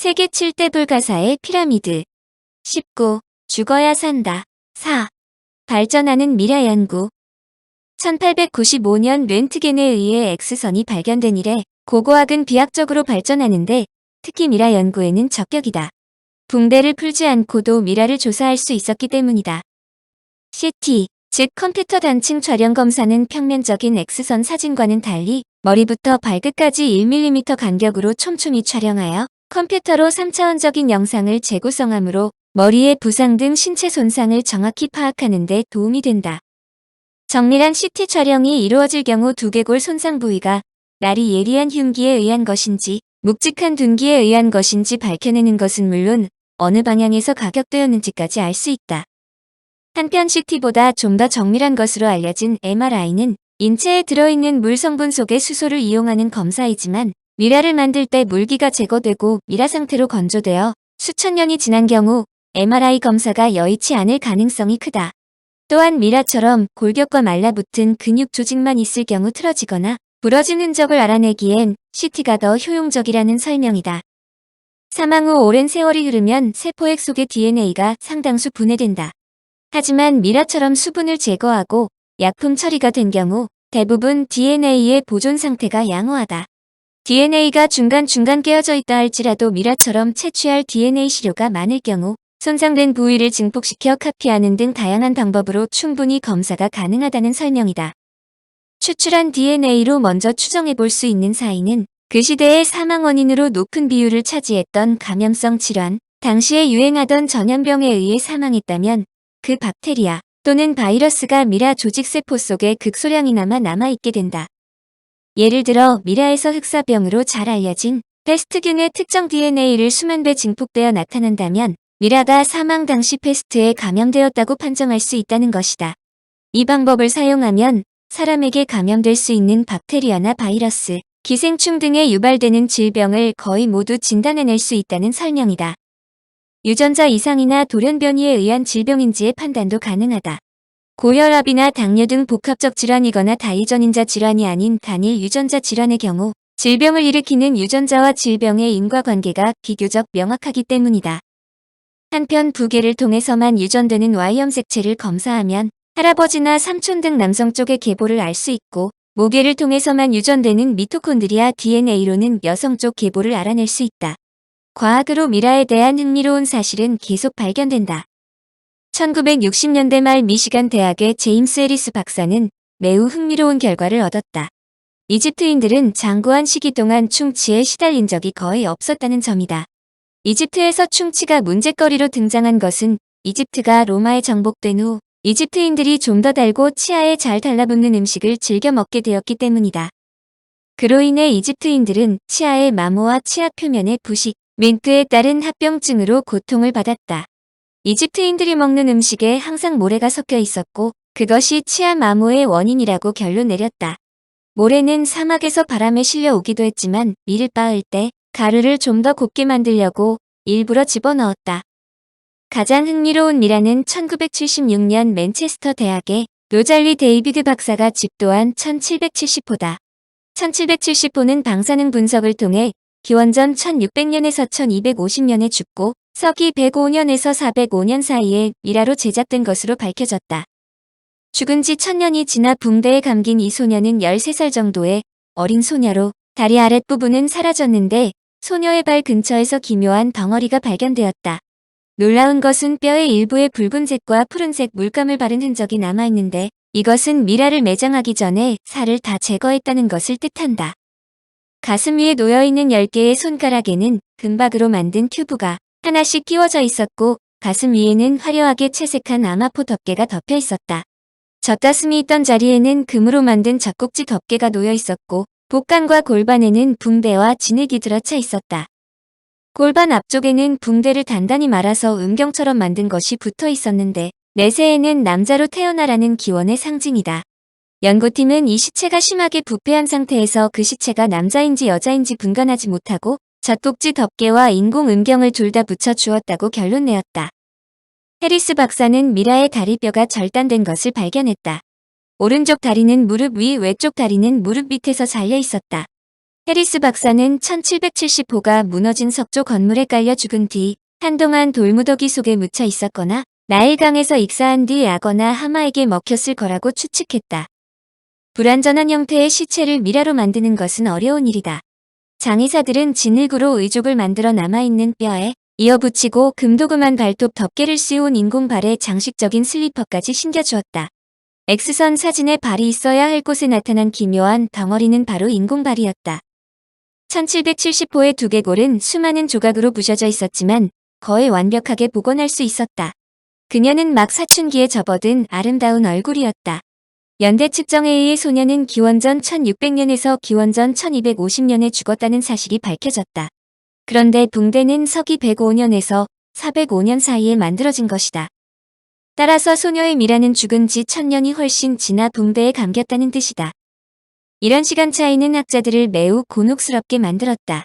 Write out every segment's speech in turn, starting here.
세계 7대 불가사의 피라미드. 19. 죽어야 산다. 4. 발전하는 미라 연구. 1895년 렌트겐에 의해 X선이 발견된 이래 고고학은 비약적으로 발전하는데 특히 미라 연구에는 적격이다. 붕대를 풀지 않고도 미라를 조사할 수 있었기 때문이다. CT, 즉 컴퓨터 단층 촬영 검사는 평면적인 X선 사진과는 달리 머리부터 발끝까지 1mm 간격으로 촘촘히 촬영하여 컴퓨터로 3차원적인 영상을 재구성하므로 머리의 부상 등 신체 손상을 정확히 파악하는 데 도움이 된다. 정밀한 CT 촬영이 이루어질 경우 두개골 손상 부위가 날이 예리한 흉기에 의한 것인지 묵직한 둔기에 의한 것인지 밝혀내는 것은 물론 어느 방향에서 가격되었는지까지 알 수 있다. 한편 CT보다 좀 더 정밀한 것으로 알려진 MRI는 인체에 들어있는 물 성분 속의 수소를 이용하는 검사이지만 미라를 만들 때 물기가 제거되고 미라 상태로 건조되어 수천 년이 지난 경우 MRI 검사가 여의치 않을 가능성이 크다. 또한 미라처럼 골격과 말라붙은 근육 조직만 있을 경우 틀어지거나 부러진 흔적을 알아내기엔 CT가 더 효용적이라는 설명이다. 사망 후 오랜 세월이 흐르면 세포액 속의 DNA가 상당수 분해된다. 하지만 미라처럼 수분을 제거하고 약품 처리가 된 경우 대부분 DNA의 보존 상태가 양호하다. DNA가 중간중간 깨어져 있다 할지라도 미라처럼 채취할 DNA 시료가 많을 경우 손상된 부위를 증폭시켜 카피하는 등 다양한 방법으로 충분히 검사가 가능하다는 설명이다. 추출한 DNA로 먼저 추정해 볼 수 있는 사인은 그 시대의 사망 원인으로 높은 비율을 차지했던 감염성 질환, 당시에 유행하던 전염병에 의해 사망했다면 그 박테리아 또는 바이러스가 미라 조직세포 속에 극소량이나마 남아있게 된다. 예를 들어 미라에서 흑사병으로 잘 알려진 패스트균의 특정 DNA를 수만 배 증폭되어 나타난다면 미라가 사망 당시 패스트에 감염되었다고 판정할 수 있다는 것이다. 이 방법을 사용하면 사람에게 감염될 수 있는 박테리아나 바이러스, 기생충 등에 유발되는 질병을 거의 모두 진단해낼 수 있다는 설명이다. 유전자 이상이나 돌연 변이에 의한 질병인지의 판단도 가능하다. 고혈압이나 당뇨 등 복합적 질환이거나 다이전인자 질환이 아닌 단일 유전자 질환의 경우 질병을 일으키는 유전자와 질병의 인과관계가 비교적 명확하기 때문이다. 한편 부계를 통해서만 유전되는 Y염색체를 검사하면 할아버지나 삼촌 등 남성 쪽의 계보를 알 수 있고 모계를 통해서만 유전되는 미토콘드리아 DNA로는 여성 쪽 계보를 알아낼 수 있다. 과학으로 미라에 대한 흥미로운 사실은 계속 발견된다. 1960년대 말 미시간 대학의 제임스 해리스 박사는 매우 흥미로운 결과를 얻었다. 이집트인들은 장구한 시기 동안 충치에 시달린 적이 거의 없었다는 점이다. 이집트에서 충치가 문제거리로 등장한 것은 이집트가 로마에 정복된 후 이집트인들이 좀 더 달고 치아에 잘 달라붙는 음식을 즐겨 먹게 되었기 때문이다. 그로 인해 이집트인들은 치아의 마모와 치아 표면의 부식, 민트에 따른 합병증으로 고통을 받았다. 이집트인들이 먹는 음식에 항상 모래가 섞여 있었고 그것이 치아 마모의 원인이라고 결론 내렸다. 모래는 사막에서 바람에 실려 오기도 했지만 밀을 빻을 때 가루를 좀 더 곱게 만들려고 일부러 집어넣었다. 가장 흥미로운 미라는 1976년 맨체스터 대학의 로잘리 데이비드 박사가 집도한 1770호다. 1770호는 방사능 분석을 통해 기원전 1600년에서 1250년에 죽고 서기 105년에서 405년 사이에 미라로 제작된 것으로 밝혀졌다. 죽은 지 1000년이 지나 붕대에 감긴 이 소녀는 13살 정도의 어린 소녀로 다리 아랫부분은 사라졌는데 소녀의 발 근처에서 기묘한 덩어리가 발견되었다. 놀라운 것은 뼈의 일부에 붉은색과 푸른색 물감을 바른 흔적이 남아있는데 이것은 미라를 매장하기 전에 살을 다 제거했다는 것을 뜻한다. 가슴 위에 놓여있는 10개의 손가락에는 금박으로 만든 튜브가 하나씩 끼워져 있었고 가슴 위에는 화려하게 채색한 아마포 덮개가 덮여 있었다. 젖가슴이 있던 자리에는 금으로 만든 젖꼭지 덮개가 놓여 있었고 복강과 골반에는 붕대와 진흙이 들어차 있었다. 골반 앞쪽에는 붕대를 단단히 말아서 음경처럼 만든 것이 붙어 있었는데 내세에는 남자로 태어나라는 기원의 상징이다. 연구팀은 이 시체가 심하게 부패한 상태에서 그 시체가 남자인지 여자인지 분간하지 못하고 젖꼭지 덮개와 인공 음경을 둘 다 붙여 주었다고 결론 내었다. 해리스 박사는 미라의 다리뼈가 절단된 것을 발견했다. 오른쪽 다리는 무릎 위, 왼쪽 다리는 무릎 밑에서 잘려 있었다. 해리스 박사는 1770호가 무너진 석조 건물에 깔려 죽은 뒤 한동안 돌무더기 속에 묻혀 있었거나 나일강에서 익사한 뒤 악어나 하마에게 먹혔을 거라고 추측했다. 불완전한 형태의 시체를 미라로 만드는 것은 어려운 일이다. 장의사들은 진흙으로 의족을 만들어 남아있는 뼈에 이어붙이고 금도금한 발톱 덮개를 씌운 인공발에 장식적인 슬리퍼까지 신겨주었다. X선 사진에 발이 있어야 할 곳에 나타난 기묘한 덩어리는 바로 인공발이었다. 1770호의 두개골은 수많은 조각으로 부셔져 있었지만 거의 완벽하게 복원할 수 있었다. 그녀는 막 사춘기에 접어든 아름다운 얼굴이었다. 연대 측정에 의해 소녀는 기원전 1600년에서 기원전 1250년에 죽었다는 사실이 밝혀졌다. 그런데 붕대는 서기 105년에서 405년 사이에 만들어진 것이다. 따라서 소녀의 미라는 죽은 지 1000년이 훨씬 지나 붕대에 감겼다는 뜻이다. 이런 시간 차이는 학자들을 매우 곤혹스럽게 만들었다.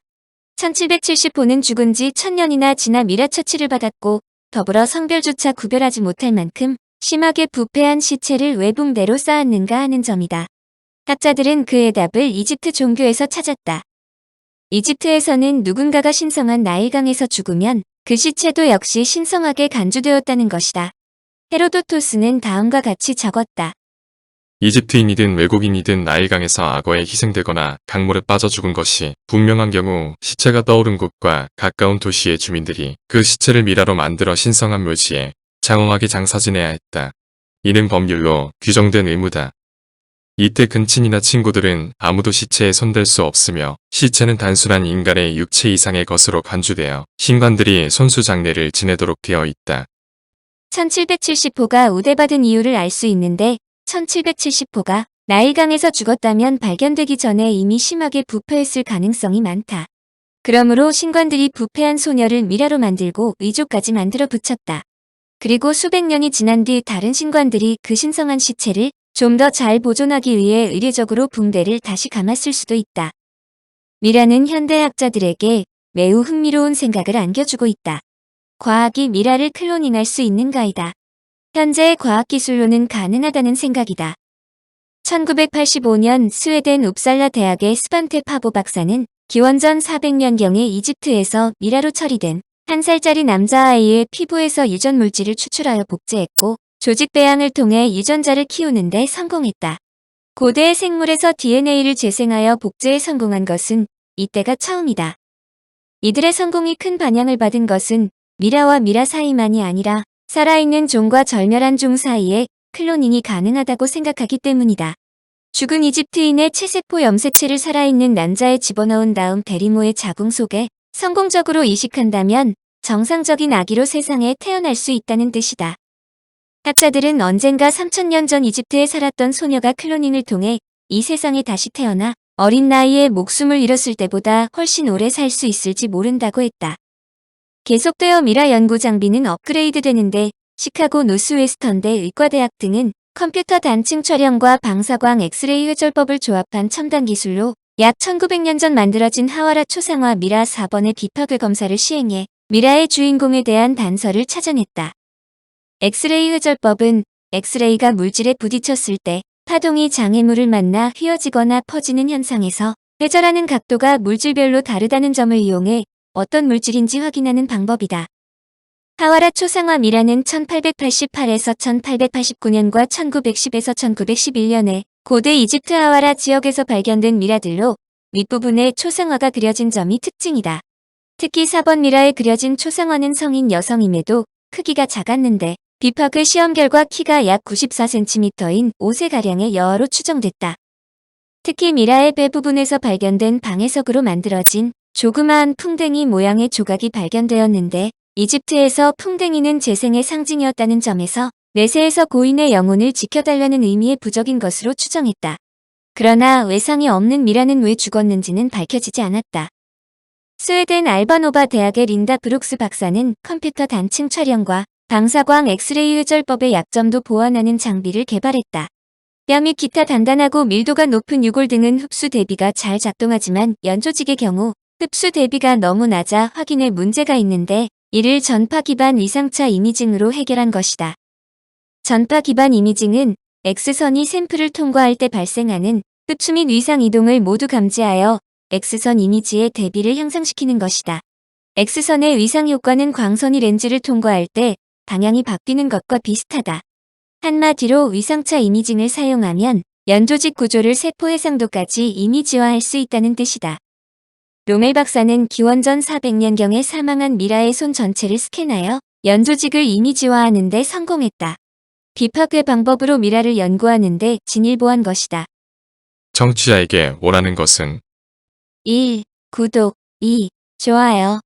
1770호는 죽은 지 1000년이나 지나 미라 처치를 받았고 더불어 성별조차 구별하지 못할 만큼 심하게 부패한 시체를 왜 붕대로 쌓았는가 하는 점이다. 학자들은 그의 답을 이집트 종교에서 찾았다. 이집트에서는 누군가가 신성한 나일강에서 죽으면 그 시체도 역시 신성하게 간주되었다는 것이다. 헤로도토스는 다음과 같이 적었다. 이집트인이든 외국인이든 나일강에서 악어에 희생되거나 강물에 빠져 죽은 것이 분명한 경우 시체가 떠오른 곳과 가까운 도시의 주민들이 그 시체를 미라로 만들어 신성한 묘지에 장엄하게 장사지내야 했다. 이는 법률로 규정된 의무다. 이때 근친이나 친구들은 아무도 시체에 손댈 수 없으며 시체는 단순한 인간의 육체 이상의 것으로 간주되어 신관들이 손수장례를 지내도록 되어 있다. 1770호가 우대받은 이유를 알 수 있는데 1770호가 나일강에서 죽었다면 발견되기 전에 이미 심하게 부패했을 가능성이 많다. 그러므로 신관들이 부패한 소녀를 미라로 만들고 의족까지 만들어 붙였다. 그리고 수백 년이 지난 뒤 다른 신관들이 그 신성한 시체를 좀 더 잘 보존하기 위해 의례적으로 붕대를 다시 감았을 수도 있다. 미라는 현대학자들에게 매우 흥미로운 생각을 안겨주고 있다. 과학이 미라를 클로닝할 수 있는가이다. 현재의 과학기술로는 가능하다는 생각이다. 1985년 스웨덴 웁살라 대학의 스반테 파보 박사는 기원전 400년경에 이집트에서 미라로 처리된 1살짜리 남자아이의 피부에서 유전 물질을 추출하여 복제했고 조직 배양을 통해 유전자를 키우는 데 성공했다. 고대의 생물에서 DNA를 재생하여 복제에 성공한 것은 이때가 처음이다. 이들의 성공이 큰 반향을 받은 것은 미라와 미라 사이만이 아니라 살아있는 종과 절멸한 종 사이에 클로닝이 가능하다고 생각하기 때문이다. 죽은 이집트인의 체세포 염색체를 살아있는 남자에 집어넣은 다음 대리모의 자궁 속에 성공적으로 이식한다면 정상적인 아기로 세상에 태어날 수 있다는 뜻이다. 학자들은 언젠가 3000년 전 이집트에 살았던 소녀가 클로닝을 통해 이 세상에 다시 태어나 어린 나이에 목숨을 잃었을 때보다 훨씬 오래 살 수 있을지 모른다고 했다. 계속되어 미라 연구 장비는 업그레이드 되는데 시카고 노스웨스턴대 의과대학 등은 컴퓨터 단층 촬영과 방사광 엑스레이 회절법을 조합한 첨단 기술로 약 1900년 전 만들어진 하와라 초상화 미라 4번의 비파괴 검사를 시행해 미라의 주인공에 대한 단서를 찾아냈다. 엑스레이 회절법은 엑스레이가 물질에 부딪혔을 때 파동이 장애물을 만나 휘어지거나 퍼지는 현상에서 회절하는 각도가 물질별로 다르다는 점을 이용해 어떤 물질인지 확인하는 방법이다. 하와라 초상화 미라는 1888에서 1889년과 1910에서 1911년에 고대 이집트 하와라 지역에서 발견된 미라들로 윗부분에 초상화가 그려진 점이 특징이다. 특히 4번 미라에 그려진 초상화는 성인 여성임에도 크기가 작았는데 비파그 시험 결과 키가 약 94cm인 5세가량의 여아로 추정됐다. 특히 미라의 배 부분에서 발견된 방해석으로 만들어진 조그마한 풍뎅이 모양의 조각이 발견되었는데 이집트에서 풍뎅이는 재생의 상징이었다는 점에서 내세에서 고인의 영혼을 지켜달라는 의미의 부적인 것으로 추정했다. 그러나 외상이 없는 미라는 왜 죽었는지는 밝혀지지 않았다. 스웨덴 알바노바 대학의 린다 브룩스 박사는 컴퓨터 단층 촬영과 방사광 엑스레이 회절법의 약점도 보완하는 장비를 개발했다. 뼈 및 기타 단단하고 밀도가 높은 유골 등은 흡수 대비가 잘 작동하지만 연조직의 경우 흡수 대비가 너무 낮아 확인에 문제가 있는데 이를 전파 기반 위상차 이미징으로 해결한 것이다. 전파 기반 이미징은 X선이 샘플을 통과할 때 발생하는 흡수 및 위상 이동을 모두 감지하여 X선 이미지의 대비를 향상시키는 것이다. X선의 위상 효과는 광선이 렌즈를 통과할 때 방향이 바뀌는 것과 비슷하다. 한마디로 위상차 이미징을 사용하면 연조직 구조를 세포 해상도까지 이미지화할 수 있다는 뜻이다. 로멜 박사는 기원전 400년경에 사망한 미라의 손 전체를 스캔하여 연조직을 이미지화하는 데 성공했다. 비파괴 방법으로 미라를 연구하는 데 진일보한 것이다. 청취자에게 원하는 것은 1. 구독 2. 좋아요